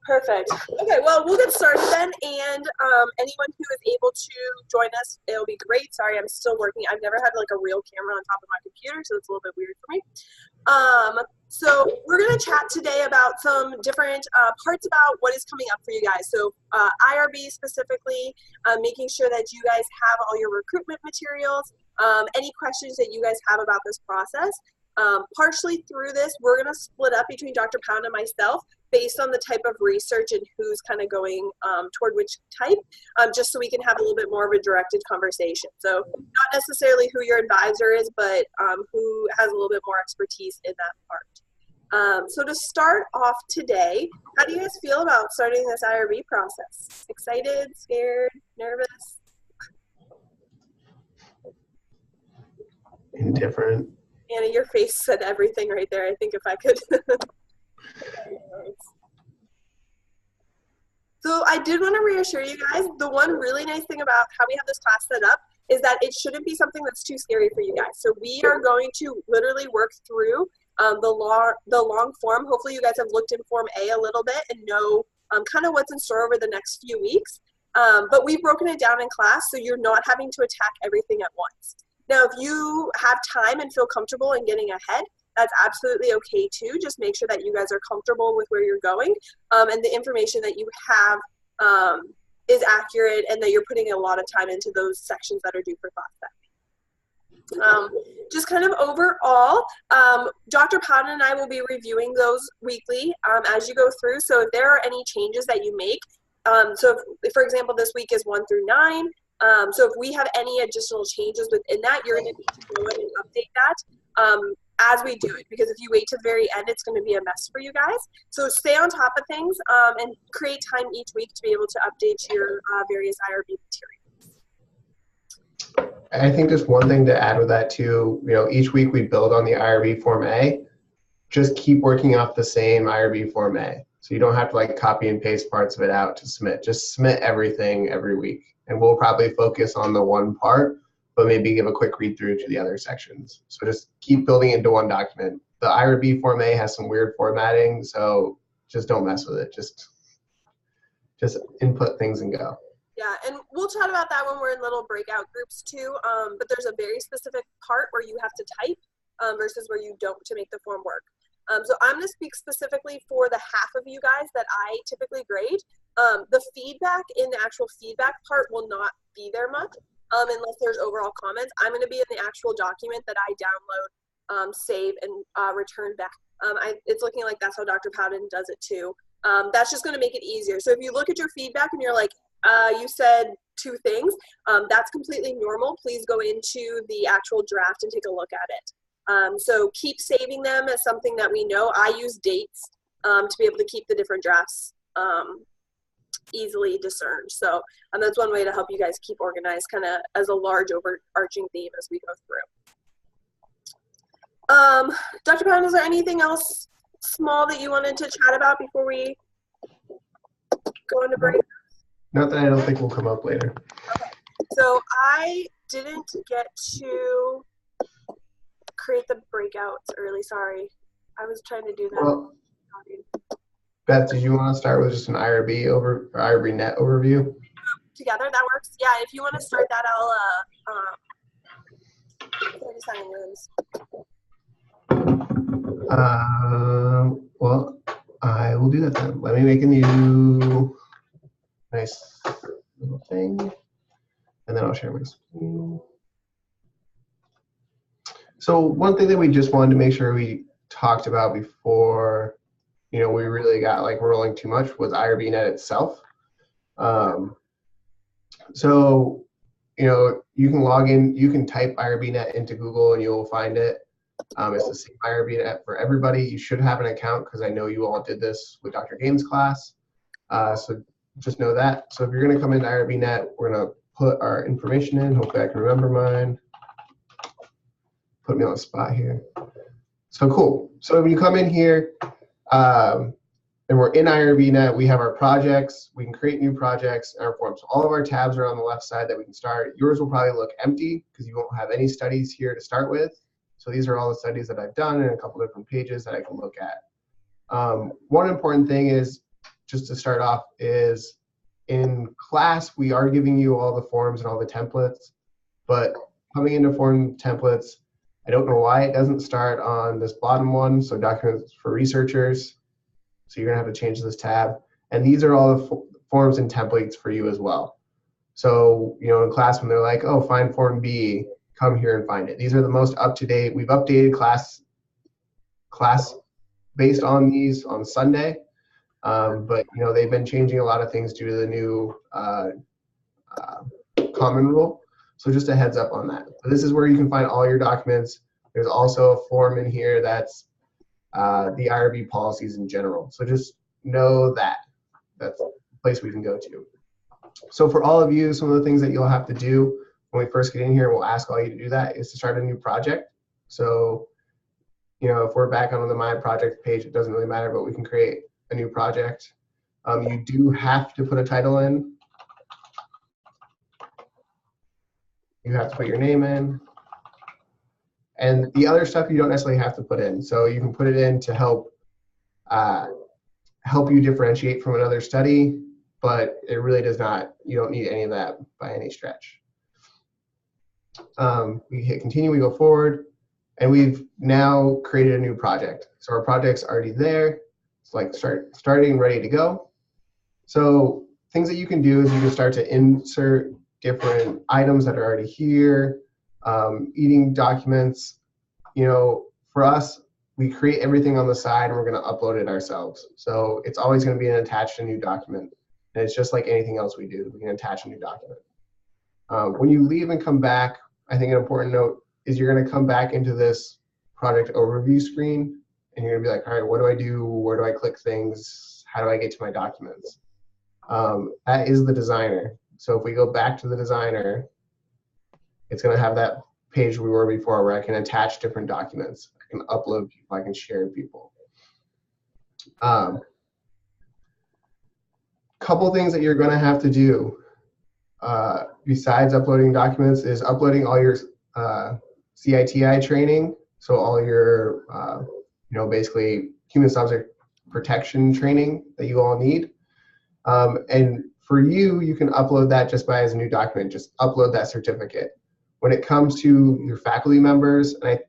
Perfect. Okay, well, we'll get started then, and anyone who is able to join us, it'll be great. Sorry, I'm still working. I've never had like a real camera on top of my computer, so it's a little bit weird for me. So we're going to chat today about some different parts about what is coming up for you guys. So IRB specifically, making sure that you guys have all your recruitment materials, any questions that you guys have about this process. Partially through this, we're going to split up between Dr. Pound and myself based on the type of research and who's kind of going toward which type, just so we can have a little bit more of a directed conversation. So not necessarily who your advisor is, but who has a little bit more expertise in that part. So to start off today, how do you guys feel about starting this IRB process? Excited, scared, nervous? Indifferent. Anna, your face said everything right there. I think if I could. So I did want to reassure you guys, the one really nice thing about how we have this class set up is that it shouldn't be something that's too scary for you guys. So we are going to literally work through the long form. Hopefully you guys have looked in Form A a little bit and know kind of what's in store over the next few weeks. But we've broken it down in class, so you're not having to attack everything at once. Now, if you have time and feel comfortable in getting ahead, that's absolutely okay too. Just make sure that you guys are comfortable with where you're going, and the information that you have is accurate, and that you're putting a lot of time into those sections that are due for class. Just kind of overall, Dr. Pound and I will be reviewing those weekly as you go through. So if there are any changes that you make, so if, for example, this week is 1 through 9, so if we have any additional changes within that, you're going to need to go in and update that as we do it, because if you wait to the very end, it's going to be a mess for you guys. So stay on top of things and create time each week to be able to update your various IRB materials. I think just one thing to add with that too, each week we build on the IRB Form A. Just keep working off the same IRB Form A. So you don't have to like copy and paste parts of it out to submit. Just submit everything every week. And we'll probably focus on the one part, but maybe give a quick read through to the other sections. So just keep building into one document. The IRB Form A has some weird formatting, so just don't mess with it. Just input things and go. Yeah, and we'll chat about that when we're in little breakout groups too, but there's a very specific part where you have to type versus where you don't to make the form work. So I'm going to speak specifically for the half of you guys that I typically grade. The feedback in the actual feedback part will not be there much unless there's overall comments. I'm going to be in the actual document that I download, save, and return back. It's looking like that's how Dr. Powden does it too. That's just going to make it easier. So if you look at your feedback and you're like, you said 2 things, that's completely normal. Please go into the actual draft and take a look at it. So keep saving them as something that we know. I use dates to be able to keep the different drafts easily discerned. So that's one way to help you guys keep organized, kind of as a large overarching theme as we go through. Dr. Pound, is there anything else small that you wanted to chat about before we go into break? Not that I don't think will come up later. Okay. So I didn't get to create the breakouts early. Sorry. I was trying to do that. Well, Beth, did you want to start with just an IRB net overview? Together, that works. Yeah, if you want to start that, I'll assign rooms. Well, I will do that then. Let me make a new nice little thing, and then I'll share my screen. So one thing that we just wanted to make sure we talked about before, we really got like rolling too much was IRB net itself. So, you can log in, you can type IRB net into Google and you'll find it. It's the same IRB net for everybody. You should have an account because I know you all did this with Dr. Games' class. So just know that. So if you're going to come into IRB net, we're going to put our information in. Hopefully I can remember mine. Put me on the spot here. So cool. So when you come in here, and we're in IRB net, we have our projects. We can create new projects in our forms. So all of our tabs are on the left side that we can start. Yours will probably look empty because you won't have any studies here to start with. So these are all the studies that I've done and a couple different pages that I can look at. One important thing is, just to start off, is in class, we are giving you all the forms and all the templates, but coming into form templates, I don't know why it doesn't start on this bottom one, so documents for researchers. So you're gonna have to change this tab. And these are all the forms and templates for you as well. So, you know, in class when they're like, oh, find form B, come here and find it. These are the most up-to-date. We've updated class based on these on Sunday. But, you know, they've been changing a lot of things due to the new common rule. So just a heads up on that. So this is where you can find all your documents. There's also a form in here that's the IRB policies in general. So just know that that's a place we can go to. So for all of you, some of the things that you'll have to do when we first get in here, we'll ask all you to do that, is to start a new project. So, you know, if we're back on the My Project page, it doesn't really matter, but we can create a new project. You do have to put a title in. You have to put your name in. And the other stuff you don't necessarily have to put in. So you can put it in to help you differentiate from another study, but it really does not, you don't need any of that by any stretch. We hit continue, we go forward, and we've now created a new project. So our project's already there. It's like starting, ready to go. So things that you can do is you can start to insert different items that are already here, eating documents. You know, for us, we create everything on the side and we're going to upload it ourselves. So it's always going to be an attached a new document. And it's just like anything else we do. We can attach a new document. When you leave and come back, I think an important note is you're going to come back into this project overview screen and you're going to be like, all right, what do I do? Where do I click things? How do I get to my documents? That is the designer. So if we go back to the designer, it's going to have that page we were before where I can attach different documents. I can upload people, I can share people. Couple things that you're going to have to do besides uploading documents is uploading all your CITI training. So all your, you know, basically human subject protection training that you all need. And for you, you can upload that just by as a new document, just upload that certificate. When it comes to your faculty members, and I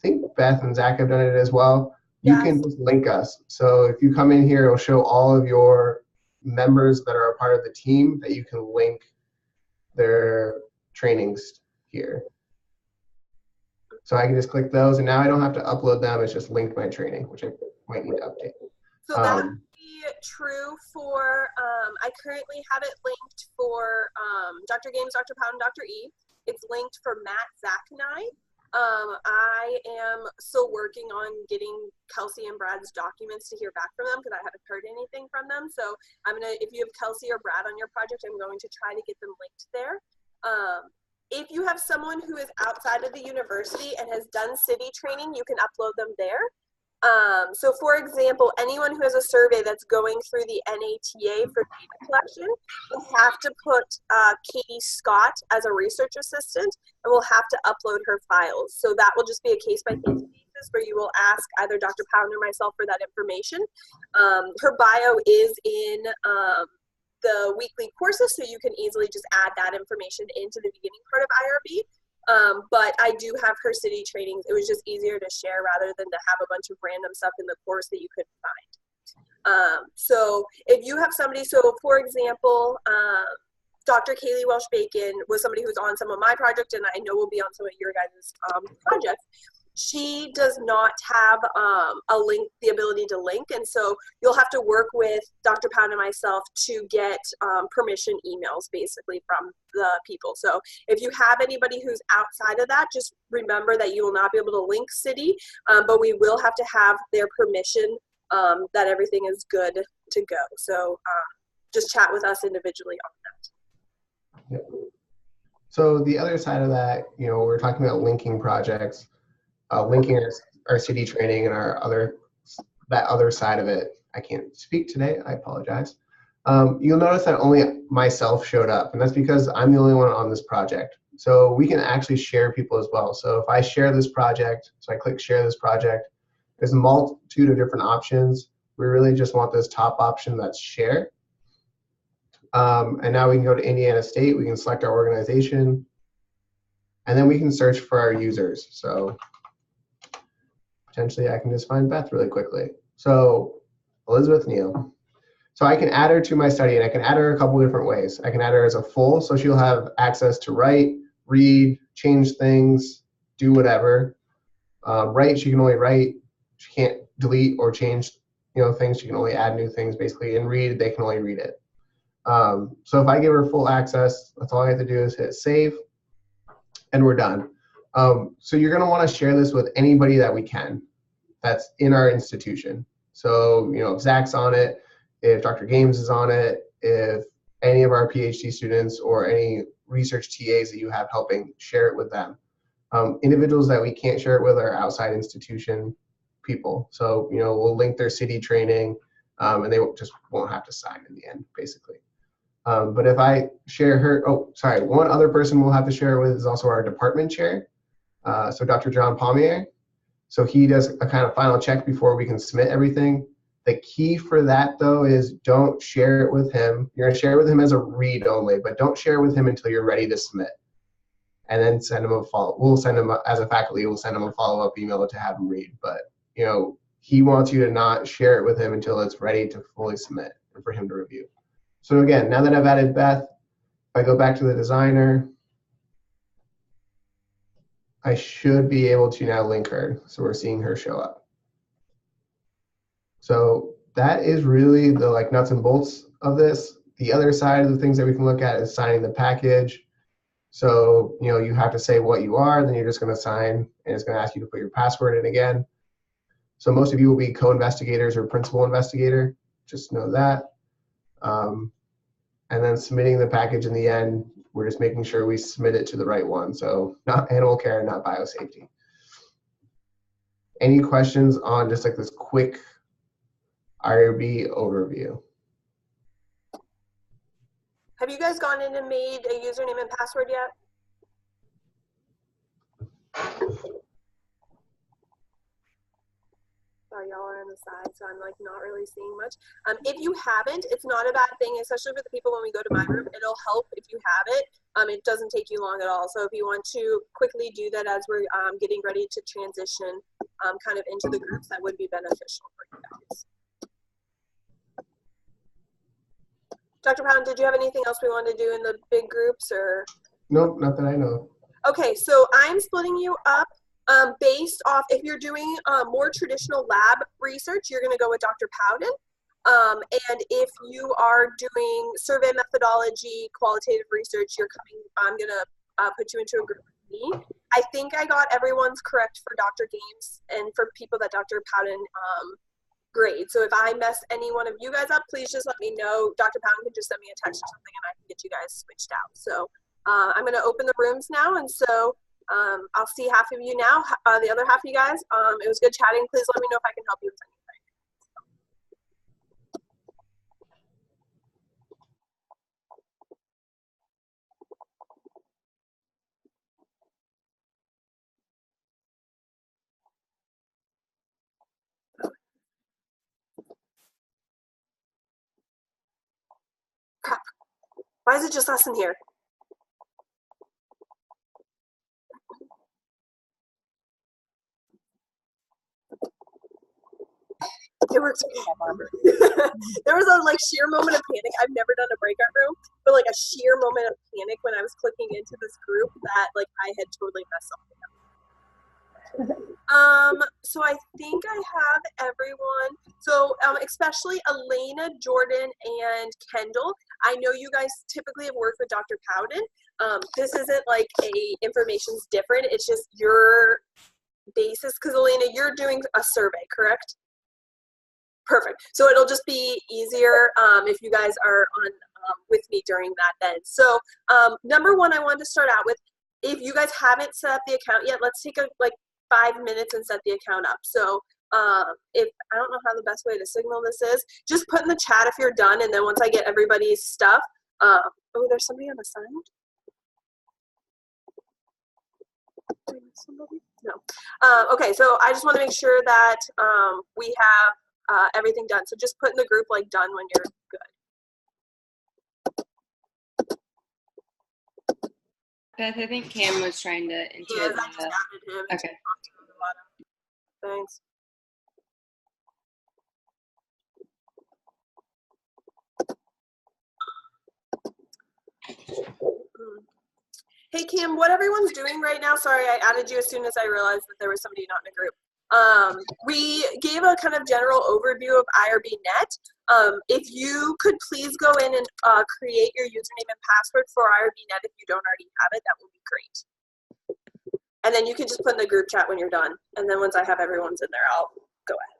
think Beth and Zach have done it as well, you Yes. can just link us. So if you come in here, it'll show all of your members that are a part of the team that you can link their trainings here. So I can just click those, and now I don't have to upload them. It's just linked my training, which I might need to update. So that would be true for, I currently have it linked for Dr. Games, Dr. Pound, and Dr. E. It's linked for Matt, Zach, and I am still working on getting Kelsey and Brad's documents to hear back from them because I haven't heard anything from them. So I'm gonna, if you have Kelsey or Brad on your project, I'm going to try to get them linked there. If you have someone who is outside of the university and has done city training, you can upload them there. So for example, anyone who has a survey that's going through the NATA for data collection will have to put Katie Scott as a research assistant, and will have to upload her files. So that will just be a case-by-case basis where you will ask either Dr. Pound or myself for that information. Her bio is in the weekly courses, so you can easily just add that information into the beginning part of IRB. But I do have her city trainings. It was just easier to share rather than to have a bunch of random stuff in the course that you couldn't find. So if you have somebody, so for example, Dr. Kaylee Welsh-Bacon was somebody who's on some of my project, and I know will be on some of your guys' projects. She does not have a link, the ability to link, and so you'll have to work with Dr. Pound and myself to get permission emails basically from the people. So if you have anybody who's outside of that, just remember that you will not be able to link city, but we will have to have their permission that everything is good to go. So just chat with us individually on that. Yep. So the other side of that, you know, we're talking about linking projects. Linking our city training and that other side of it. I can't speak today, I apologize. You'll notice that only myself showed up, and that's because I'm the only one on this project. So we can actually share people as well. So if I share this project, so I click share this project, There's a multitude of different options. We really just want this top option that's share. And now we can go to Indiana State. We can select our organization. And then we can search for our users. So potentially I can just find Beth really quickly. So Elizabeth Neal. So I can add her to my study, and I can add her a couple different ways. I can add her as a full, so she'll have access to write, read, change things, do whatever. Write, she can only write. She can't delete or change, things. She can only add new things, basically. And read, they can only read it. So if I give her full access, that's all I have to do is hit save, and we're done. So you're going to want to share this with anybody that we can that's in our institution. So, if Zach's on it, if Dr. Games is on it, if any of our PhD students or any research TAs that you have helping, share it with them. Individuals that we can't share it with are outside institution people. So, we'll link their city training, and they just won't have to sign in the end, basically. But if I share her, one other person we'll have to share it with is also our department chair. So Dr. John Pommier. So he does a kind of final check before we can submit everything. The key for that, though, is don't share it with him. You're going to share it with him as a read only, but don't share it with him until you're ready to submit. And then send him a follow. We'll send him, as a faculty, we'll send him a follow-up email to have him read. But, he wants you to not share it with him until it's ready to fully submit and for him to review. So again, now that I've added Beth, if I go back to the designer, I should be able to now link her. So we're seeing her show up. So that is really the nuts and bolts of this. The other side of the things that we can look at is signing the package. So, you have to say what you are, then you're just going to sign, and it's going to ask you to put your password in again. So most of you will be co-investigators or principal investigator. Just know that. And then submitting the package in the end, we're just making sure we submit it to the right one. So not animal care, not biosafety. Any questions on just this quick IRB overview? Have you guys gone in and made a username and password yet? Sorry, y'all are on the side, so I'm not really seeing much. If you haven't, it's not a bad thing, especially for the people when we go to my room. It'll help if you have it. It doesn't take you long at all. So if you want to quickly do that as we're getting ready to transition kind of into the groups, that would be beneficial for you guys. Dr. Pound, did you have anything else we wanted to do in the big groups, or? Nope, not that I know. Okay, so I'm splitting you up based off, if you're doing more traditional lab research, you're going to go with Dr. Powden. And if you are doing survey methodology, qualitative research, I'm going to put you into a group with me. I think I got everyone's correct for Dr. Games and for people that Dr. Powden grade. So if I mess any one of you guys up, please just let me know. Dr. Powden can just send me a text or something and I can get you guys switched out. So I'm going to open the rooms now. And so I'll see half of you now. The other half of you guys, it was good chatting. Please let me know if I can help you with anything. Crap. Why is it just us in here? It works. There was a sheer moment of panic. I've never done a breakout room, but a sheer moment of panic when I was clicking into this group that I had totally messed something up. So I think I have everyone. So especially Elena, Jordan, and Kendall. I know you guys typically have worked with Dr. Powden. This isn't information's different. It's just your basis, because Elena, you're doing a survey, correct? Perfect. So it'll just be easier if you guys are on with me during that then. So number one, I wanted to start out with, if you guys haven't set up the account yet, let's take 5 minutes and set the account up. So if I don't know how the best way to signal this is, just put in the chat if you're done, and then once I get everybody's stuff. Oh, there's somebody on the side. Somebody. No. Okay, so I just want to make sure that we have everything done. So just put in the group like done when you're good. Beth, I think Cam was trying to enter. Yes, I just added him. Okay. Thanks. Hey Kim, what everyone's doing right now, sorry I added you as soon as I realized that there was somebody not in a group. We gave a kind of general overview of IRB Net. If you could please go in and create your username and password for IRB Net if you don't already have it, that would be great. And then you can just put in the group chat when you're done. And then once I have everyone's in there, I'll go ahead.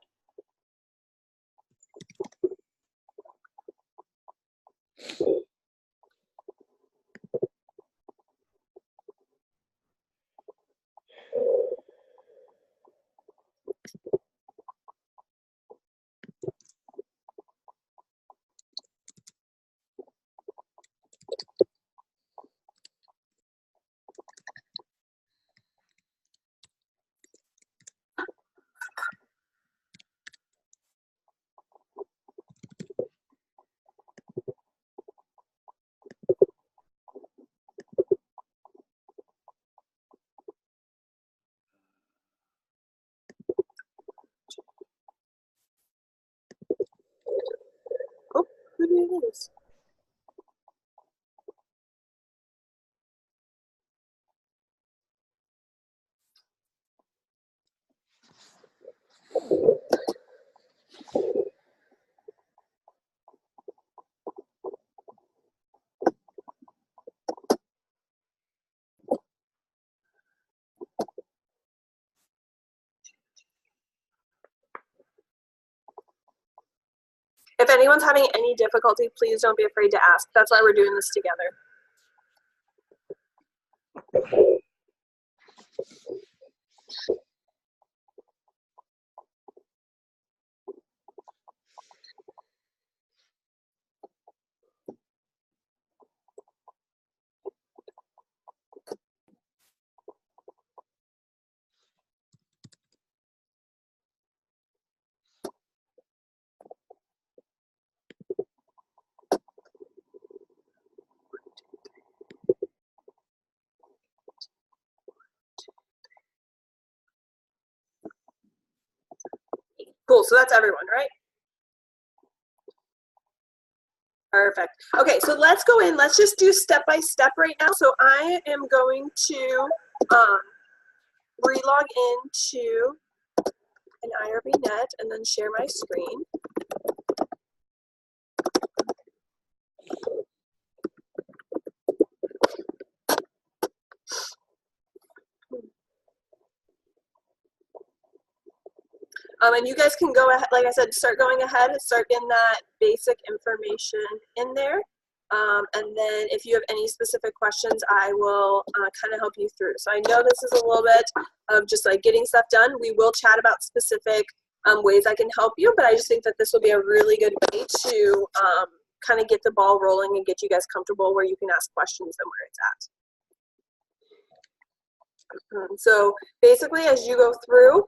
Oh, who do you lose? If anyone's having any difficulty, please don't be afraid to ask. That's why we're doing this together. Cool, so that's everyone, right? Perfect. Okay, so let's go in. Let's just do step by step right now. So I am going to re-log into an IRB Net and then share my screen. And you guys can go ahead, like I said, start going ahead and start getting that basic information in there. And then if you have any specific questions, I will kind of help you through. So I know this is a little bit of just like getting stuff done. We will chat about specific ways I can help you, but I just think that this will be a really good way to kind of get the ball rolling and get you guys comfortable where you can ask questions and where it's at. So basically, as you go through,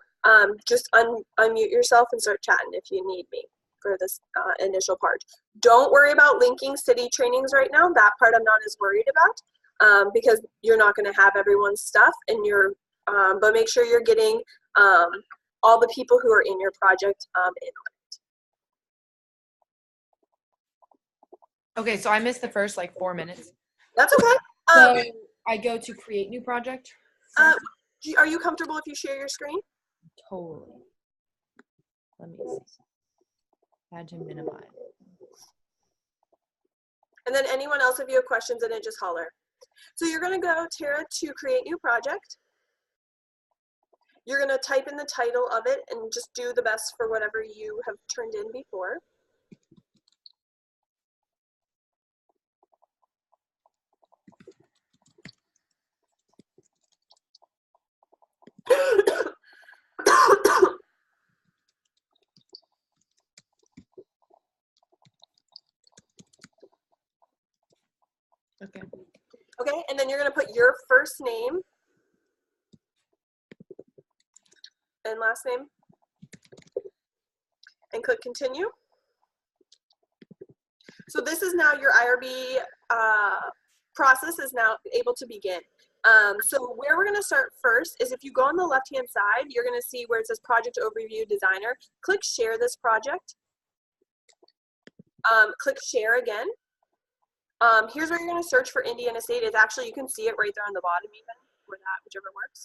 just unmute yourself and start chatting if you need me for this initial part. Don't worry about linking city trainings right now. That part I'm not as worried about because you're not going to have everyone's stuff, and but make sure you're getting all the people who are in your project in on it. Okay, so I missed the first like 4 minutes. That's okay. So I go to create new project. Are you comfortable if you share your screen? Totally. Let me see. Add to minimize. And then anyone else, if you have questions in it, just holler. So you're going to go, Tara, to create new project. You're going to type in the title of it and just do the best for whatever you have turned in before. Okay. Okay, and then you're going to put your first name and last name. And click continue. So this is now your IRB process is now able to begin. So where we're going to start first is if you go on the left-hand side, you're going to see where it says Project Overview Designer. Click Share this project. Click Share again. Here's where you're going to search for Indiana State. It's actually, you can see it right there on the bottom even, or that, whichever works.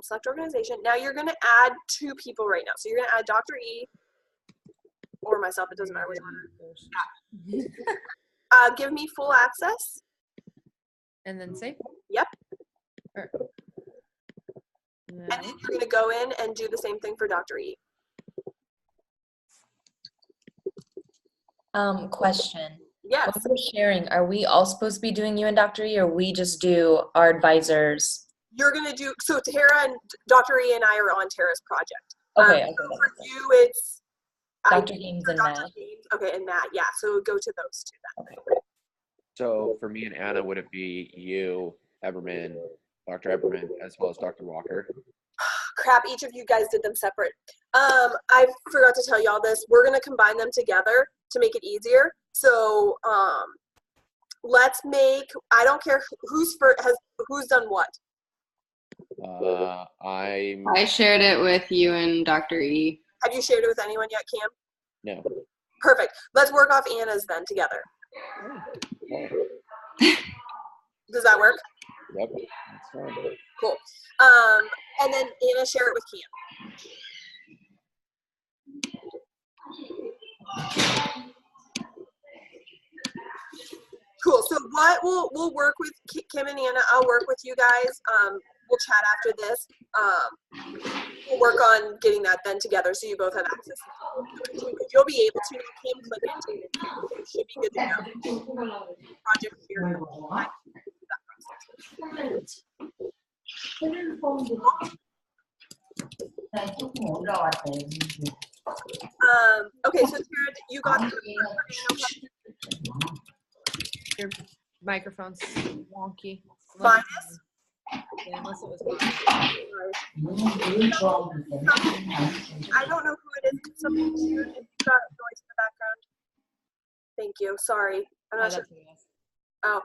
Select organization. Now you're going to add 2 people right now. So you're going to add Dr. E or myself. It doesn't matter which one. Yeah. Give me full access. And then save? Yep. Or, And then you're going to go in and do the same thing for Dr. E. Question. Yes. When we're sharing, are we all supposed to be doing you and Dr. E, or we just do our advisors? You're going to do, so Tara and Dr. E and I are on Tara's project. Okay, So okay. for you, it's Dr. Gaines and Dr. Matt. James. Okay, and Matt, yeah. So go to those 2 then. Okay. So for me and Anna, would it be you, Eberman, Dr. Eberman, as well as Dr. Walker? Crap, each of you guys did them separate. I forgot to tell y'all this. We're gonna combine them together to make it easier. So let's make, I don't care who's done what. I shared it with you and Dr. E. Have you shared it with anyone yet, Cam? No. Perfect. Let's work off Anna's then together. Does that work? Yep. That's fine. Cool. And then Anna, share it with Cam. Cool. So what we'll work with Kim and Anna. I'll work with you guys. We'll chat after this. We'll work on getting that then together so you both have access. You'll be able to. Kim, click into it. You should be good to go. Project here. Okay, so Tara, you got the your microphone's wonky. minus. Yeah, unless it was I don't know who it is. Can somebody mute if you've got noise in the background? Thank you. Sorry. I'm not sure. Oh,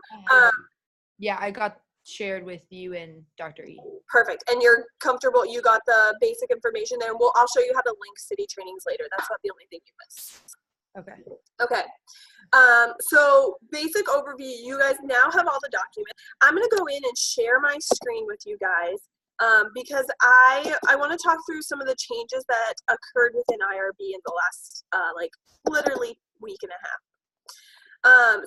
yeah, I got shared with you and Dr. E. perfect. And you're comfortable. You got the basic information there. I'll show you how to link city trainings later. That's not the only thing you missed. Okay. Okay. So basic overview, you guys now have all the documents. I'm going to go in and share my screen with you guys because I want to talk through some of the changes that occurred within IRB in the last literally week and a half.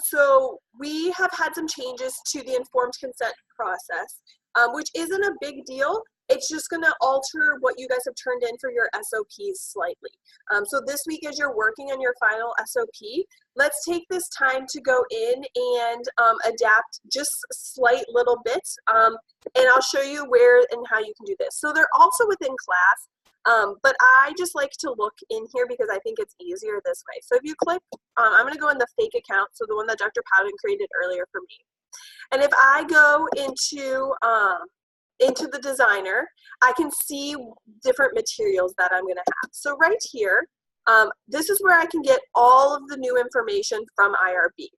So we have had some changes to the informed consent process, which isn't a big deal. It's just going to alter what you guys have turned in for your SOPs slightly. So this week as you're working on your final SOP, let's take this time to go in and adapt just slight little bits. And I'll show you where and how you can do this. So they're also within class, but I just like to look in here because I think it's easier this way. So if you click, I'm going to go in the fake account, so the one that Dr. Powden created earlier for me. And if I go into the designer, I can see different materials that I'm going to have. So right here, this is where I can get all of the new information from IRB,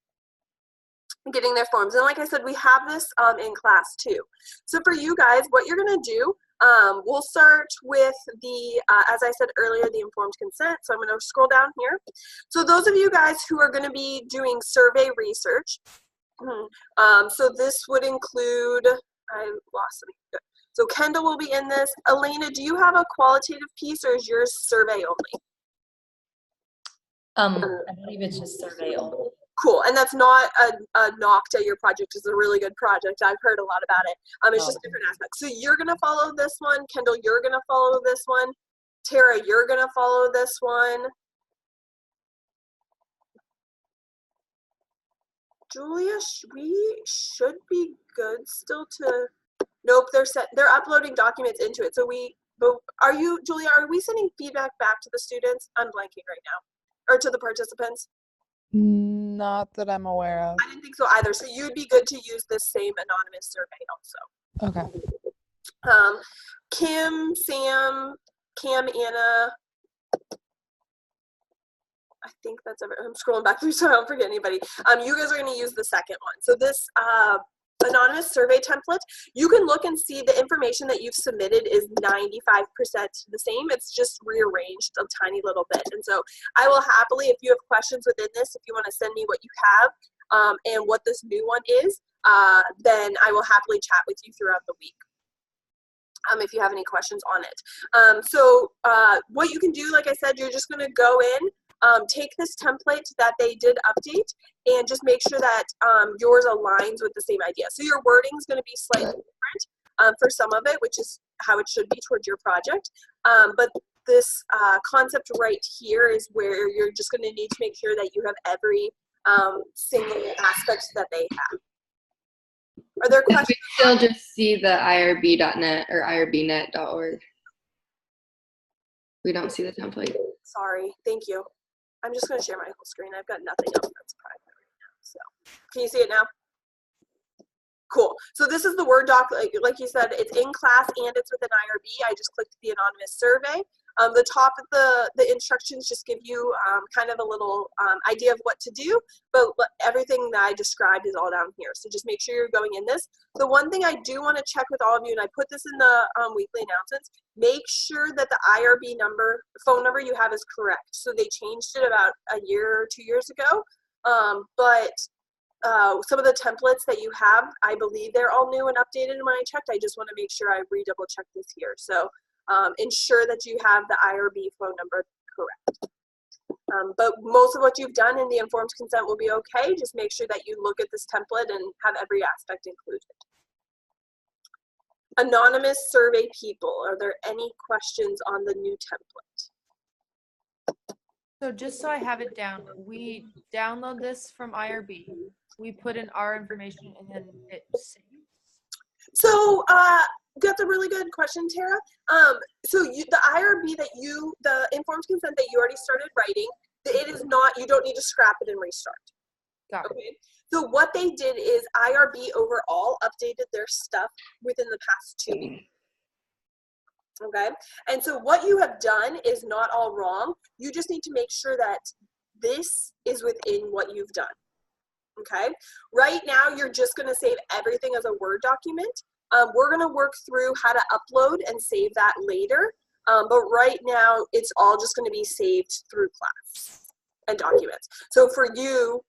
getting their forms. And like I said, we have this in class too. So for you guys, what you're going to do, we'll start with the, as I said earlier, the informed consent. So I'm going to scroll down here. So those of you guys who are going to be doing survey research, so this would include, I lost something. So Kendall will be in this. Elena, do you have a qualitative piece or is yours survey only? I believe it's just survey only. Cool, and that's not a knock to your project. It's a really good project. I've heard a lot about it. It's just different aspects. So you're gonna follow this one. Kendall, you're gonna follow this one. Tara, you're gonna follow this one. Julia, we should be good still to, nope, they're uploading documents into it. So are you, Julia, are we sending feedback back to the students? I'm blanking right now. Or to the participants? Not that I'm aware of. I didn't think so either. So you'd be good to use this same anonymous survey also. Okay. Kim, Sam, Cam, Anna, I think that's every, I'm scrolling back through so I don't forget anybody. You guys are going to use the second one. So this anonymous survey template, you can look and see the information that you've submitted is 95% the same. It's just rearranged a tiny little bit. And so I will happily, if you have questions within this, if you want to send me what you have and what this new one is, then I will happily chat with you throughout the week. If you have any questions on it. So what you can do, like I said, you're just going to go in, take this template that they did update and just make sure that yours aligns with the same idea. So your wording is going to be slightly different for some of it, which is how it should be towards your project. But this concept right here is where you're just going to need to make sure that you have every single aspect that they have. Are there questions? We still just see the irb.net or irbnet.org. We don't see the template. Sorry, thank you. I'm just going to share my whole screen. I've got nothing else that's private right now. So, can you see it now? Cool. So this is the Word doc, like you said, it's in class and it's with an IRB. I just clicked the anonymous survey. The top of the instructions just give you kind of a little idea of what to do, but everything that I described is all down here. So just make sure you're going in this. The one thing I do want to check with all of you, and I put this in the weekly announcements, make sure that the IRB number, phone number you have is correct. So they changed it about a year or 2 years ago, but some of the templates that you have, I believe they're all new and updated when I checked. I just want to make sure I redouble check this here. So ensure that you have the IRB phone number correct. But most of what you've done in the informed consent will be okay. Just make sure that you look at this template and have every aspect included. Anonymous survey people, are there any questions on the new template? So just so I have it down, we download this from IRB, we put in our information, and then it saves. So that's a really good question, Tara. So the IRB that the informed consent that you already started writing, it is not, you don't need to scrap it and restart. Got it. Okay. So what they did is IRB overall updated their stuff within the past 2 weeks. Okay, and so what you have done is not all wrong. You just need to make sure that this is within what you've done. Okay, right now you're just going to save everything as a Word document. We're going to work through how to upload and save that later, but right now it's all just going to be saved through class and documents. So for you,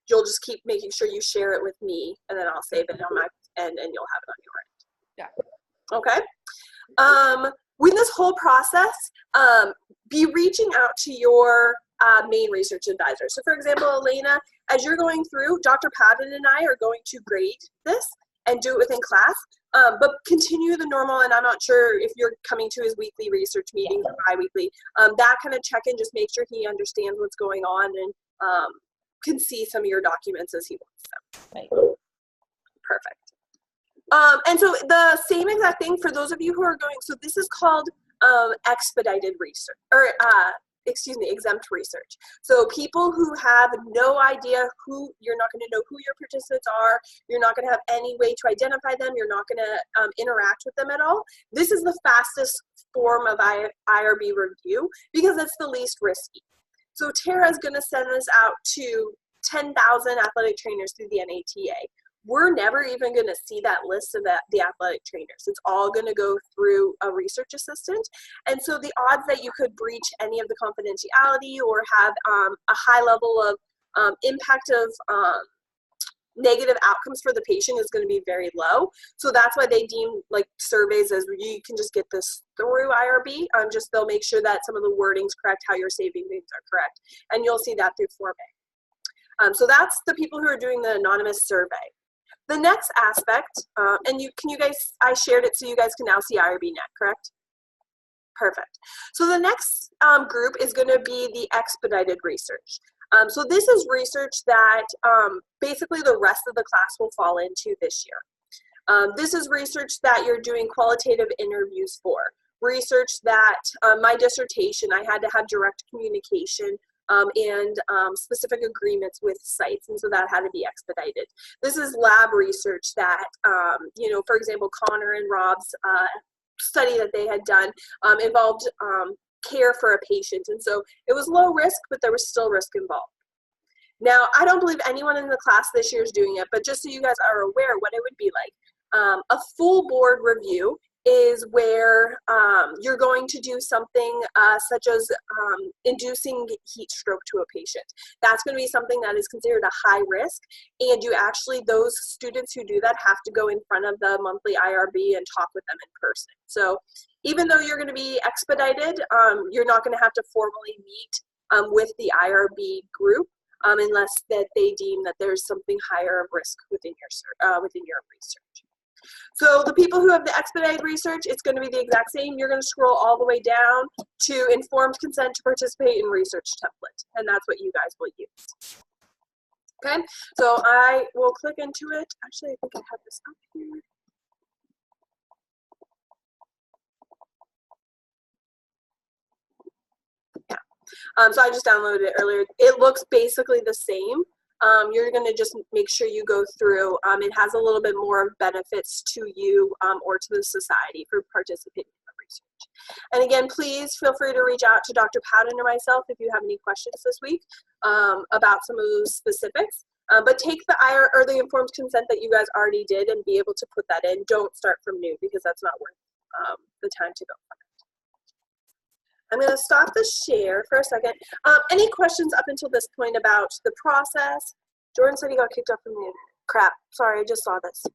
you'll just keep making sure you share it with me, and then I'll save it on my end and you'll have it on your end. Yeah. Okay. With this whole process, be reaching out to your main research advisor. So for example, Elena, as you're going through, Dr. Patton and I are going to grade this and do it within class, but continue the normal, and I'm not sure if you're coming to his weekly research meetings or bi-weekly, that kind of check-in, just make sure he understands what's going on and can see some of your documents as he wants them. Right. Perfect. And so the same exact thing for those of you who are going, so this is called expedited research, or exempt research. So people who have no idea who, you're not going to know who your participants are, you're not going to have any way to identify them, you're not going to interact with them at all. This is the fastest form of IRB review because it's the least risky. So Tara is going to send this out to 10,000 athletic trainers through the NATA. We're never even going to see that list of the athletic trainers. It's all going to go through a research assistant. And so the odds that you could breach any of the confidentiality or have a high level of impact of negative outcomes for the patient is going to be very low. So that's why they deem like surveys as you can just get this through IRB. Just they'll make sure that some of the wording's correct, how you're saving things are correct. And you'll see that through Form A. So that's the people who are doing the anonymous survey. The next aspect, and I shared it so you guys can now see IRB.net, correct? Perfect. So the next group is going to be the expedited research. So this is research that basically the rest of the class will fall into this year. This is research that you're doing qualitative interviews for. Research that my dissertation, I had to have direct communication and specific agreements with sites, and so that had to be expedited. This is lab research that, for example, Connor and Rob's study that they had done involved care for a patient, and so it was low risk, but there was still risk involved. Now, I don't believe anyone in the class this year is doing it, but just so you guys are aware what it would be like. A full board review is where you're going to do something such as inducing heat stroke to a patient. That's going to be something that is considered a high risk, and those students who do that have to go in front of the monthly IRB and talk with them in person. So even though you're going to be expedited, you're not going to have to formally meet with the IRB group unless that they deem that there's something higher of risk within your research. So the people who have the expedited research, it's going to be the exact same. You're going to scroll all the way down to informed consent to participate in research template, and that's what you guys will use. Okay, so I will click into it. Actually, I think I have this up here. So I just downloaded it earlier. It looks basically the same. You're going to just make sure you go through. It has a little bit more benefits to you or to the society for participating in the research. And again, please feel free to reach out to Dr. Powden or myself if you have any questions this week about some of those specifics. But take the informed consent that you guys already did and be able to put that in. Don't start from new because that's not worth the time to go for it. I'm going to stop the share for a second. Any questions up until this point about the process? Jordan said he got kicked off from the crap. Sorry, I just saw this.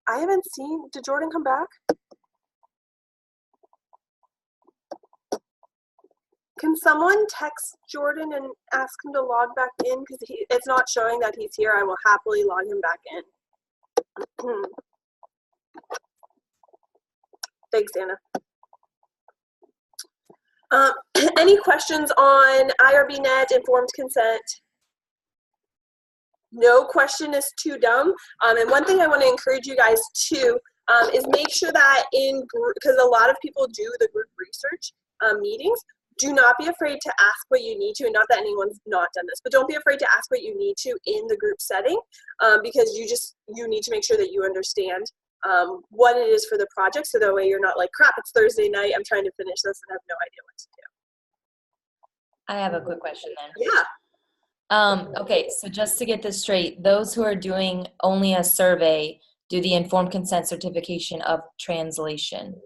I haven't seen, did Jordan come back? Can someone text Jordan and ask him to log back in? Because it's not showing that he's here. I will happily log him back in. Thanks, Anna. Any questions on IRBnet, informed consent? No question is too dumb. And one thing I want to encourage you guys to is make sure that because a lot of people do the group research meetings, do not be afraid to ask what you need to, and not that anyone's not done this, but don't be afraid to ask what you need to in the group setting because you need to make sure that you understand what it is for the project, so that way you're not like, crap, it's Thursday night, I'm trying to finish this and I have no idea what to do. I have a quick question then. Yeah. Okay, so just to get this straight, those who are doing only a survey do the informed consent certification of translation.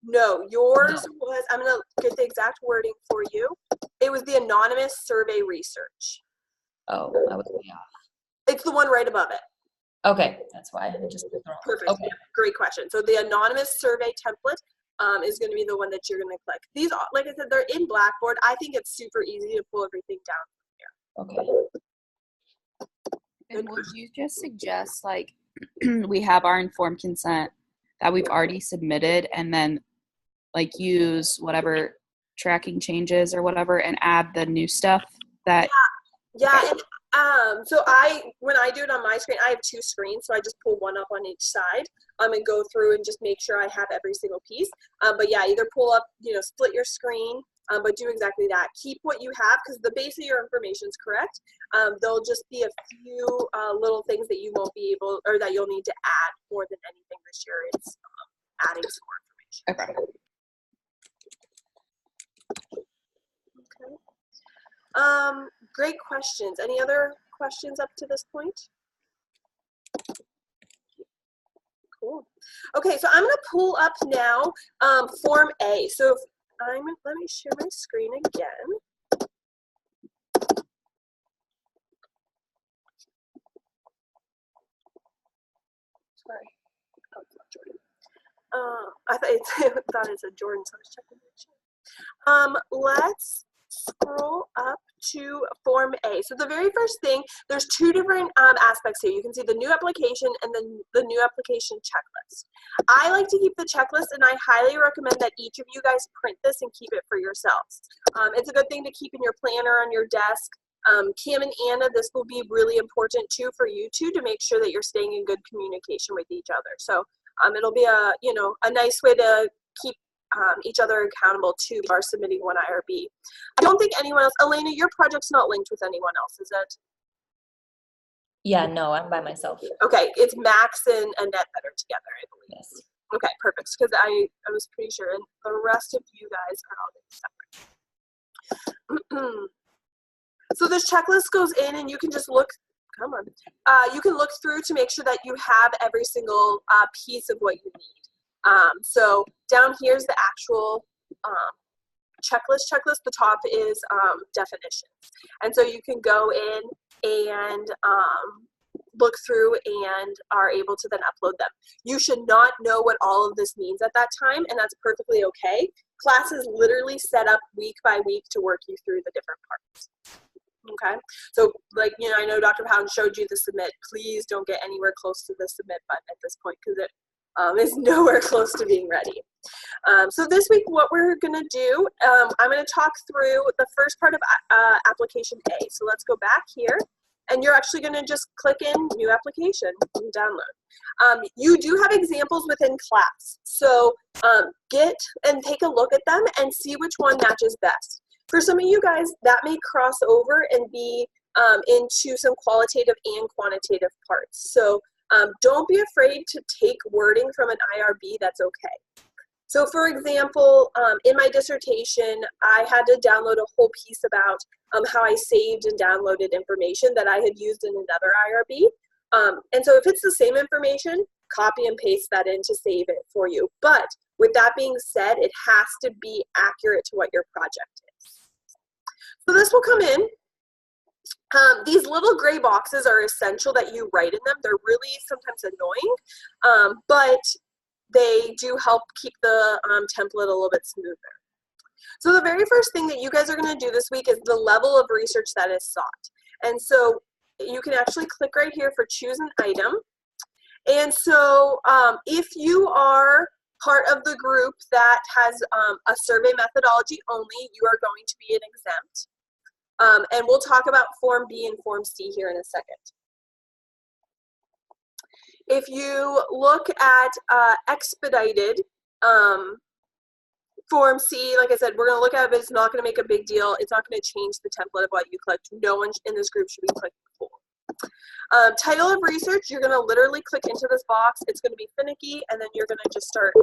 No, yours was, I'm going to get the exact wording for you. It was the anonymous survey research. Oh, I was way off. It's the one right above it. Okay, that's why I just Perfect. Okay. Yeah, great question. So the anonymous survey template is going to be the one that you're going to click. These, like I said, they're in Blackboard. I think it's super easy to pull everything down from here. Okay. And would you just suggest, like, we have our informed consent that we've already submitted, and then, like, use whatever tracking changes or whatever and add the new stuff that? Yeah. And so when I do it on my screen, I have two screens, so I just pull one up on each side and go through and just make sure I have every single piece. But yeah, either pull up, split your screen, but do exactly that. Keep what you have, because the base of your information is correct. There'll just be a few little things that you won't be able, or that you'll need to add more than anything this year. It's adding some more information. Okay. Great questions. Any other questions up to this point? Cool. Okay, so I'm going to pull up now Form A. So let me share my screen again. Sorry. Oh, it's not Jordan. I thought it said Jordan, so I was checking the chat. Let's scroll up to Form A. So the very first thing, there's two different aspects here. You can see the new application and then the new application checklist. I like to keep the checklist, and I highly recommend that each of you guys print this and keep it for yourselves. It's a good thing to keep in your planner on your desk. Cam and Anna, this will be really important too for you two to make sure that you're staying in good communication with each other. So it'll be a nice way to keep each other accountable to our submitting one IRB. I don't think anyone else, Elena, your project's not linked with anyone else, is it? Yeah, no, I'm by myself. Okay, it's Max and Annette that are together, I believe. Yes. Okay, perfect, because I was pretty sure, and the rest of you guys are all separate. So this checklist goes in, and you can just look, come on, you can look through to make sure that you have every single piece of what you need. So down here's the actual checklist. The top is definitions. And so you can go in and look through and are able to then upload them. You should not know what all of this means at that time, and that's perfectly okay. Class is literally set up week by week to work you through the different parts. Okay, so like, you know, I know Dr. Powden showed you the submit. Please don't get anywhere close to the submit button at this point, because it is nowhere close to being ready. So this week, what we're gonna do, I'm gonna talk through the first part of application A. So let's go back here, and you're actually gonna just click in new application and download. You do have examples within class, so get and take a look at them and see which one matches best. For some of you guys, that may cross over and be into some qualitative and quantitative parts. So don't be afraid to take wording from an IRB, that's okay. So for example, in my dissertation, I had to download a whole piece about how I saved and downloaded information that I had used in another IRB. And so if it's the same information, copy and paste that in to save it for you. But with that being said, it has to be accurate to what your project is. So this will come in. These little gray boxes are essential that you write in them. They're really sometimes annoying, but they do help keep the template a little bit smoother. So the very first thing that you guys are going to do this week is the level of research that is sought. And so you can actually click right here for choose an item. And so if you are part of the group that has a survey methodology only, you are going to be an exempt. And we'll talk about Form B and Form C here in a second. If you look at expedited Form C, like I said, we're going to look at it, but it's not going to make a big deal. It's not going to change the template of what you clicked. No one in this group should be clicking full. Title of research, you're going to literally click into this box. It's going to be finicky, and then you're going to just start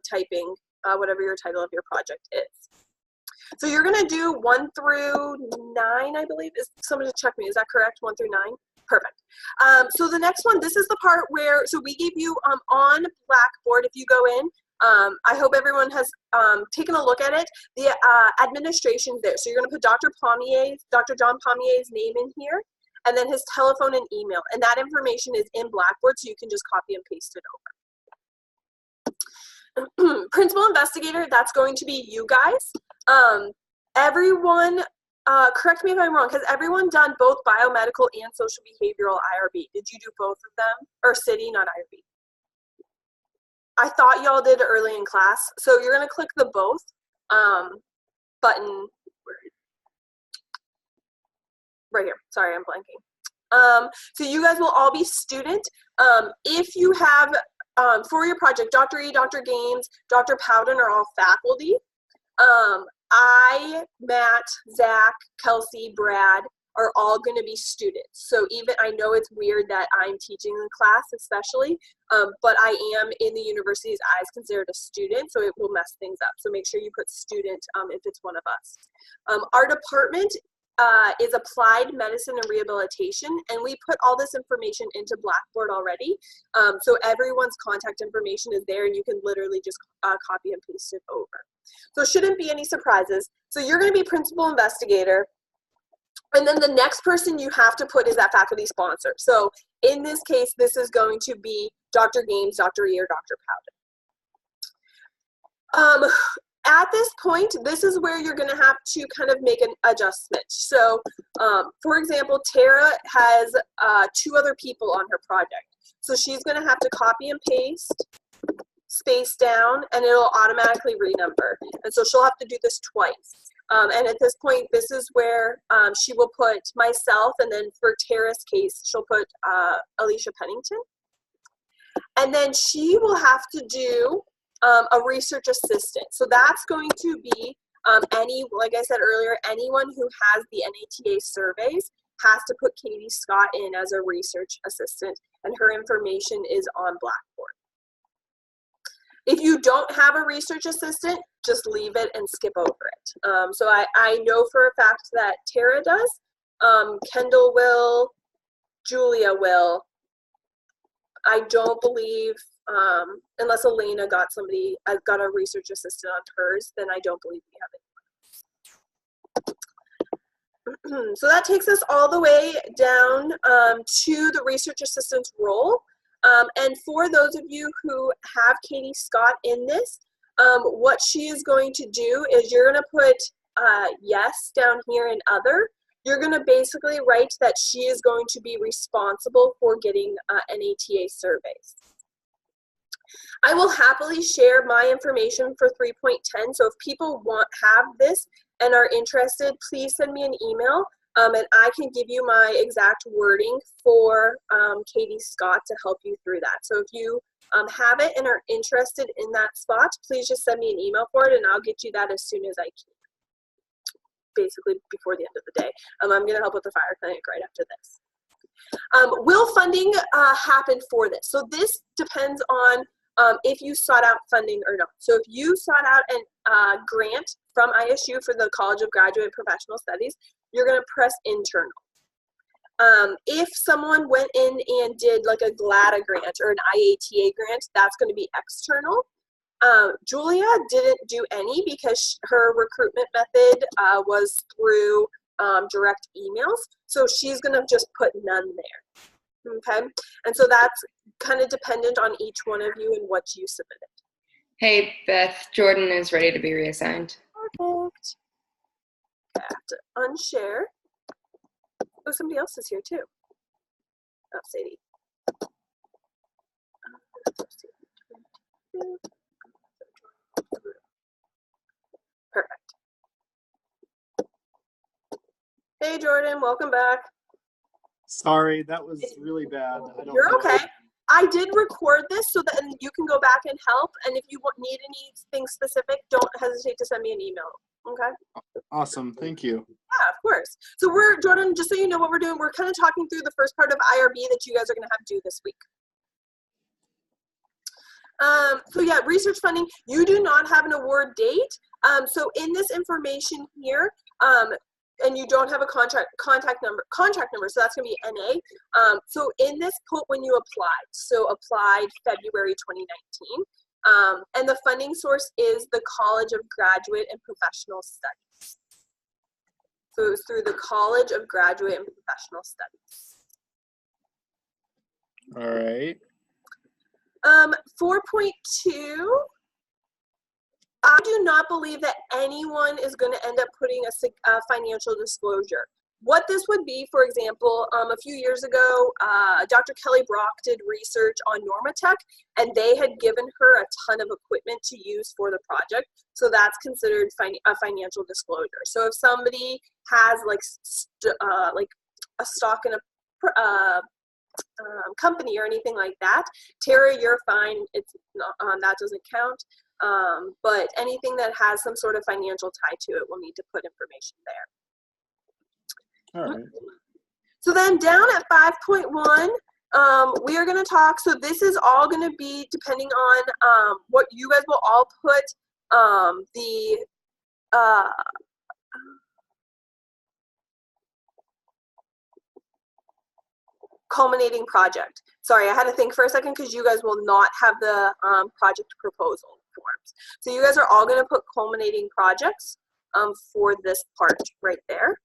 typing whatever your title of your project is. So you're going to do 1 through 9, I believe. Somebody check me. Is that correct? 1 through 9? Perfect. So the next one, this is the part where, so we gave you on Blackboard, if you go in, I hope everyone has taken a look at it. The administration's there. So you're going to put Dr. John Pommier's name in here, and then his telephone and email. And that information is in Blackboard, so you can just copy and paste it over. Principal investigator, that's going to be you guys. Everyone, correct me if I'm wrong, has everyone done both biomedical and social behavioral IRB? Did you do both of them? Or city, not IRB? I thought y'all did early in class. So you're going to click the both button right here. Sorry, I'm blanking. So you guys will all be student. If you have, for your project, Dr. E, Dr. Gaines, Dr. Powden are all faculty. I, Matt, Zach, Kelsey, Brad are all going to be students. So even, I know it's weird that I'm teaching the class especially, but I am in the university's eyes considered a student, so it will mess things up. So make sure you put student if it's one of us. Our department is applied medicine and rehabilitation, and we put all this information into Blackboard already. So everyone's contact information is there, and you can literally just copy and paste it over. So it shouldn't be any surprises. So you're going to be principal investigator, and then the next person you have to put is that faculty sponsor. So in this case, this is going to be Dr. Gaines, Dr. E, or Dr. Powden. At this point, this is where you're going to have to kind of make an adjustment. So, for example, Tara has 2 other people on her project. So she's going to have to copy and paste, space down, and it'll automatically renumber. And so she'll have to do this twice. And at this point, this is where she will put myself, and then for Tara's case, she'll put Alicia Pennington. And then she will have to do a research assistant. So that's going to be like I said earlier, anyone who has the NATA surveys has to put Katie Scott in as a research assistant, and her information is on Blackboard. If you don't have a research assistant, just leave it and skip over it. So I know for a fact that Tara does, Kendall will, Julia will. I don't believe, unless Elena got a research assistant on hers, then I don't believe we have anyone. So that takes us all the way down to the research assistant's role. And for those of you who have Katie Scott in this, what she is going to do is you're going to put yes down here in other. You're going to basically write that she is going to be responsible for getting NATA surveys. I will happily share my information for 3.10. So if people have this and are interested, please send me an email. And I can give you my exact wording for Katie Scott to help you through that. So if you have it and are interested in that spot, please just send me an email for it and I'll get you that as soon as I can. Basically before the end of the day. I'm going to help with the fire clinic right after this. Will funding happen for this? So this depends on if you sought out funding or not. So if you sought out a grant from ISU for the College of Graduate and Professional Studies, you're going to press internal. If someone went in and did like a GLADA grant or an IATA grant, that's going to be external. Julia didn't do any because her recruitment method was through direct emails. So she's going to just put none there. Okay. And so that's kind of dependent on each one of you and what you submitted. Hey, Beth, Jordan is ready to be reassigned. Perfect. I have to unshare. Oh, somebody else is here too. Oh, Sadie. Perfect. Hey, Jordan, welcome back. Sorry, that was really bad. You're okay. I did record this so that you can go back and help. And if you need anything specific, don't hesitate to send me an email. Okay? Awesome. Thank you. Yeah, of course. So Jordan, just so you know what we're doing, we're kind of talking through the first part of IRB that you guys are going to have to do this week. So yeah, research funding, you do not have an award date. So in this information here, and you don't have a contact number, so that's going to be NA. So in this, put when you applied. So applied February 2019. And the funding source is the College of Graduate and Professional Studies. So it was through the College of Graduate and Professional Studies. All right. 4.2. I do not believe that anyone is going to end up putting a financial disclosure. What this would be, for example, a few years ago, Dr. Kelly Brock did research on Normatech, and they had given her a ton of equipment to use for the project. So that's considered a financial disclosure. So if somebody has like a stock in a company or anything like that, Tara, you're fine. It's not, that doesn't count. But anything that has some sort of financial tie to it will need to put information there. All right. So then down at 5.1, we are going to talk. So this is all going to be depending on what you guys will all put the culminating project. Sorry, I had to think for a second because you guys will not have the project proposal forms. So you guys are all going to put culminating projects for this part right there.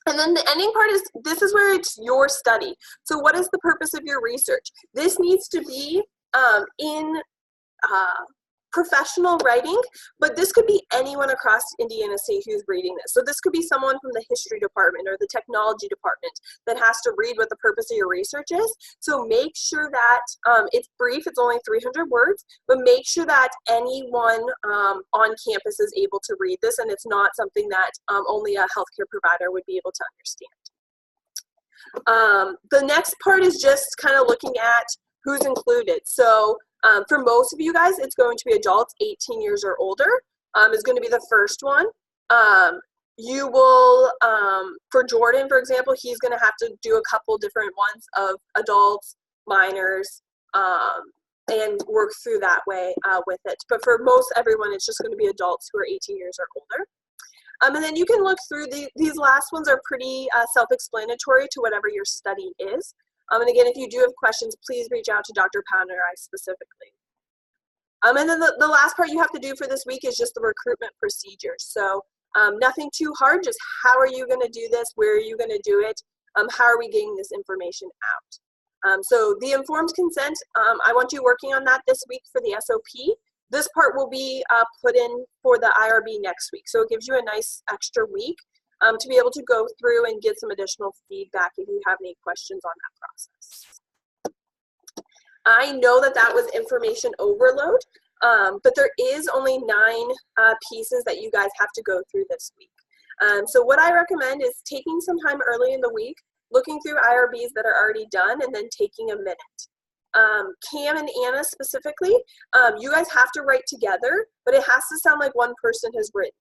And then the ending part is, this is where it's your study. So what is the purpose of your research? This needs to be in professional writing, but this could be anyone across Indiana State who's reading this. So this could be someone from the history department or the technology department that has to read what the purpose of your research is. So make sure that it's brief, it's only 300 words, but make sure that anyone on campus is able to read this, and it's not something that only a healthcare provider would be able to understand. The next part is just kind of looking at who's included. So For most of you guys, it's going to be adults 18 years or older is going to be the first one. You will, for Jordan, for example, he's going to have to do a couple different ones of adults, minors, and work through that way with it. But for most everyone, it's just going to be adults who are 18 years or older. And then you can look through these last ones are pretty self-explanatory to whatever your study is. And again, if you do have questions, please reach out to Dr. Pound or I specifically. And then the last part you have to do for this week is just the recruitment procedures. So nothing too hard, just how are you going to do this? Where are you going to do it? How are we getting this information out? So the informed consent, I want you working on that this week for the SOP. This part will be put in for the IRB next week. So it gives you a nice extra week to be able to go through and get some additional feedback if you have any questions on that process. I know that that was information overload, but there is only 9 pieces that you guys have to go through this week. So what I recommend is taking some time early in the week, looking through IRBs that are already done, and then taking a minute. Cam and Anna specifically, you guys have to write together, but it has to sound like one person has written.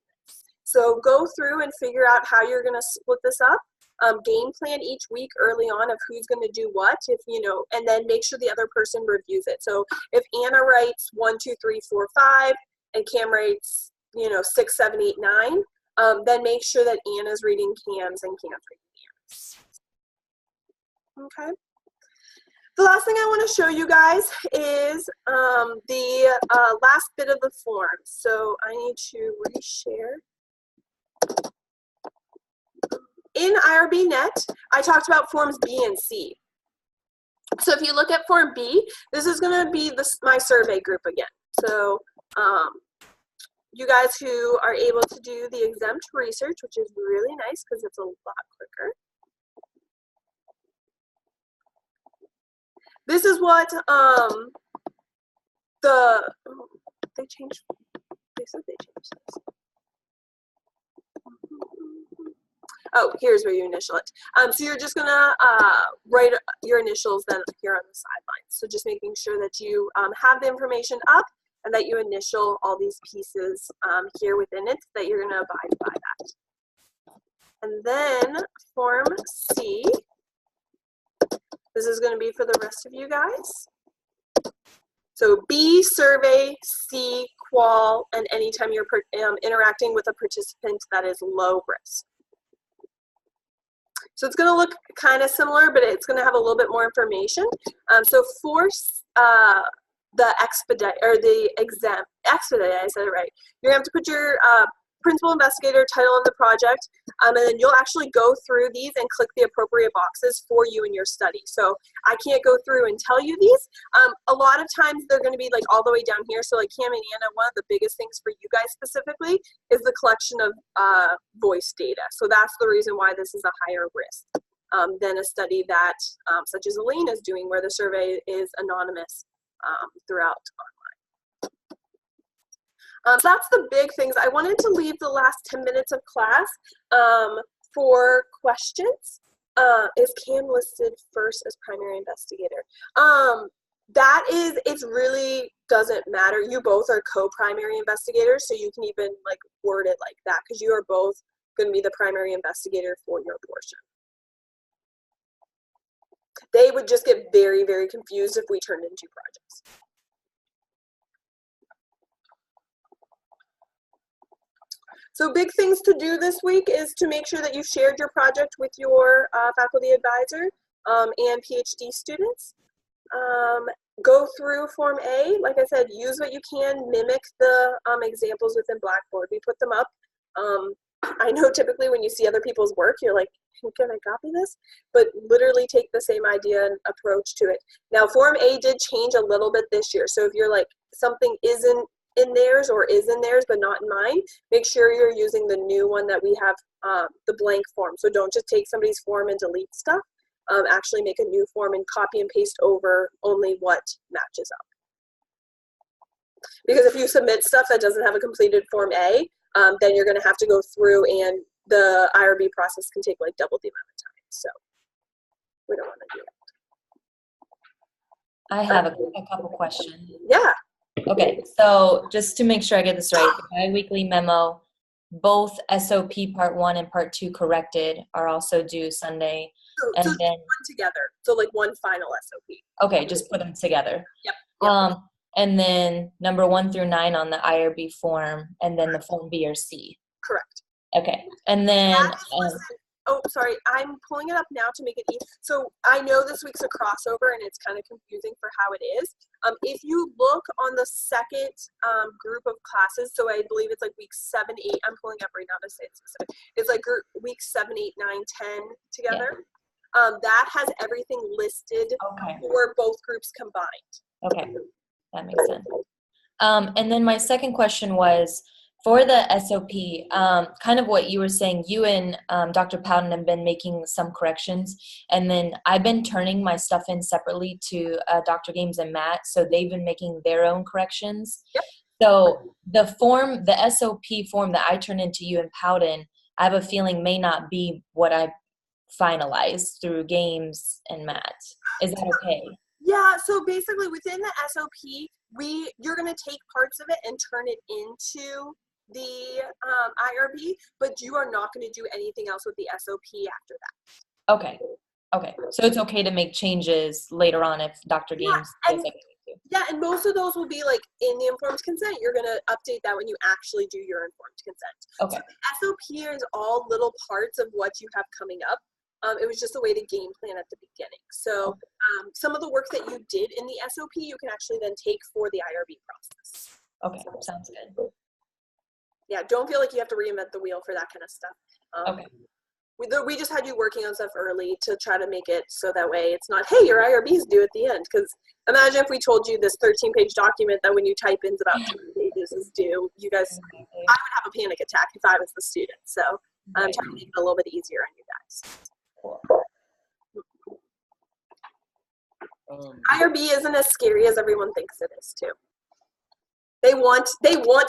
So go through and figure out how you're going to split this up. Game plan each week early on of who's going to do what, if you know, and then make sure the other person reviews it. So if Anna writes 1, 2, 3, 4, 5, and Cam writes 6, 7, 8, 9, then make sure that Anna's reading Cam's and Cam's reading Anna's. Okay. The last thing I want to show you guys is the last bit of the form. So I need to reshare. In IRB Net, I talked about forms B and C. So if you look at form B, this is going to be my survey group again. So you guys who are able to do the exempt research, which is really nice because it's a lot quicker. This is what they changed. They said they changed this. Oh, here's where you initial it. So you're just gonna write your initials then here on the sidelines. So just making sure that you have the information up and that you initial all these pieces here within it, that you're gonna abide by that. And then form C. This is going to be for the rest of you guys. So B, survey, C, qual, and anytime you're interacting with a participant that is low risk. So it's going to look kind of similar, but it's going to have a little bit more information. So for the expedite, or the exam, expedite, I said it right. You're going to have to put your principal investigator, title of the project, and then you'll actually go through these and click the appropriate boxes for you in your study. So I can't go through and tell you these. A lot of times they're going to be like all the way down here. So like Cam and Anna, one of the biggest things for you guys specifically is the collection of voice data. So that's the reason why this is a higher risk than a study that such as Elaine is doing, where the survey is anonymous throughout online. So that's the big things. I wanted to leave the last 10 minutes of class for questions. Is Cam listed first as primary investigator? It really doesn't matter. You both are co-primary investigators, so you can even like word it like that because you are both going to be the primary investigator for your portion. They would just get very, very confused if we turned into projects. So big things to do this week is to make sure that you shared your project with your faculty advisor and PhD students. Go through Form A. Like I said, use what you can, mimic the examples within Blackboard. We put them up. I know typically when you see other people's work, you're like, can I copy this? But literally take the same idea and approach to it. Now, Form A did change a little bit this year. So if you're like, something isn't in theirs or is in theirs but not in mine, make sure you're using the new one that we have, the blank form. So don't just take somebody's form and delete stuff. Actually make a new form and copy and paste over only what matches up. Because if you submit stuff that doesn't have a completed Form A, then you're going to have to go through, and the IRB process can take like double the amount of time. So we don't want to do I have a couple questions. Yeah. Okay, so just to make sure I get this right, the biweekly memo, both SOP Part 1 and Part 2 corrected are also due Sunday. So And just then, one together. So like one final SOP. okay, just put them together. Yep. And then number 1 through 9 on the IRB form, and then the Form B or C. Correct. Okay, and then, That is listed. Oh, sorry. I'm pulling it up now to make it easy. So I know this week's a crossover and it's kind of confusing for how it is. If you look on the second group of classes, so I believe it's like week 7, 8. I'm pulling up right now to say it specific. It's like week 7, 8, 9, 10 together. That has everything listed for both groups combined. okay, that makes sense. And then my second question was, for the SOP, kind of what you were saying, you and Dr. Powden have been making some corrections, and then I've been turning my stuff in separately to Dr. Games and Matt, so they've been making their own corrections. Yep. So the SOP form that I turn into you and Powden, I have a feeling may not be what I finalized through Games and Matt. Is that okay? Yeah, so basically within the SOP, you're going to take parts of it and turn it into the IRB, but you are not going to do anything else with the SOP after that. Okay. So it's okay to make changes later on if Dr. Games feels like we need to. Yeah, and most of those will be like in the informed consent. You're going to update that when you actually do your informed consent. Okay. So the SOP is all little parts of what you have coming up. It was just a way to game plan at the beginning. So some of the work that you did in the SOP, you can actually then take for the IRB process. Okay, sounds good. Yeah, don't feel like you have to reinvent the wheel for that kind of stuff. Okay. We just had you working on stuff early to try to make it so that way it's not, hey, your IRB is due at the end. Because imagine if we told you this 13-page document that when you type in about 2 pages is due, you guys, I would have a panic attack if I was the student. So I'm trying to make it a little bit easier on you guys. IRB isn't as scary as everyone thinks it is too. They want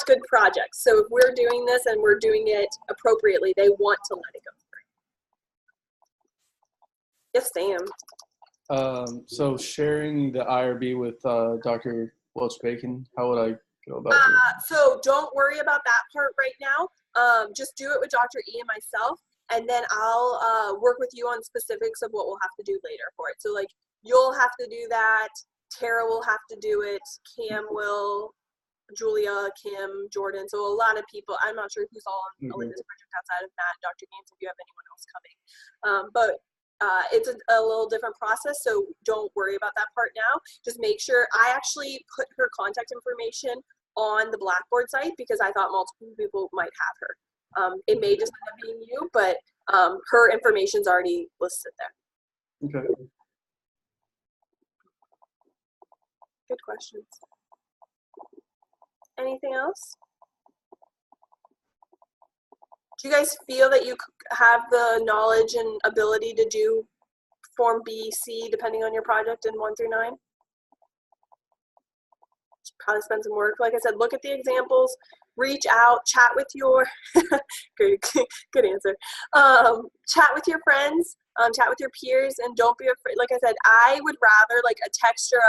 good projects. So if we're doing this and we're doing it appropriately, they want to let it go through. Yes, Sam. So sharing the IRB with Dr. Welch-Bacon, how would I go about it? So don't worry about that part right now. Just do it with Dr. E and myself, and then I'll work with you on specifics of what we'll have to do later for it. So like you'll have to do that. Tara will have to do it. Cam will. Julia, Kim, Jordan, so a lot of people. I'm not sure who's all on Elena's project outside of Matt and Dr. Gaines, if you have anyone else coming. But it's a little different process, so don't worry about that part now. Just make sure. I actually put her contact information on the Blackboard site because I thought multiple people might have her. It may just end up being you, but her information's already listed there. Okay. Good questions. Anything else? Do you guys feel that you have the knowledge and ability to do Form B, C, depending on your project in 1 through 9? Probably spend some work. Like I said, look at the examples, reach out, chat with your, good answer. Chat with your friends, chat with your peers, and don't be afraid. Like I said, I would rather like a text or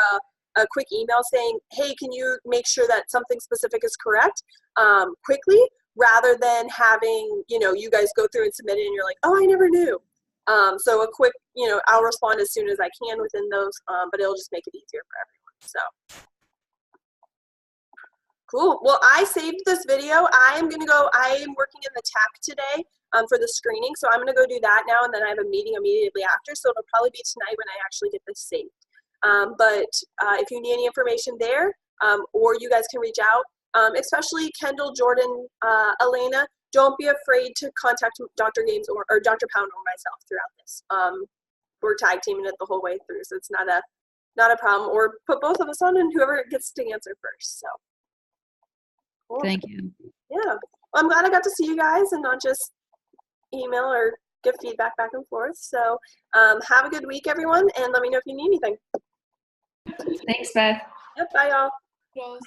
a quick email saying, hey, can you make sure that something specific is correct quickly, rather than having, you guys go through and submit it and you're like, oh, I never knew. So a quick, I'll respond as soon as I can within those, but it'll just make it easier for everyone. So cool. Well, I saved this video. I am working in the TAC today for the screening. So I'm going to go do that now, and then I have a meeting immediately after. So it'll probably be tonight when I actually get this saved. But if you need any information there, or you guys can reach out, especially Kendall, Jordan, Elena, don't be afraid to contact Dr. Games or Dr. Pound or myself throughout this. We're tag teaming it the whole way through, so it's not a problem. Or put both of us on, and whoever gets to answer first. So cool. Thank you. Yeah, well, I'm glad I got to see you guys and not just email or give feedback back and forth. So have a good week, everyone, and let me know if you need anything. Thanks, Beth. Yep, bye, y'all. Yes.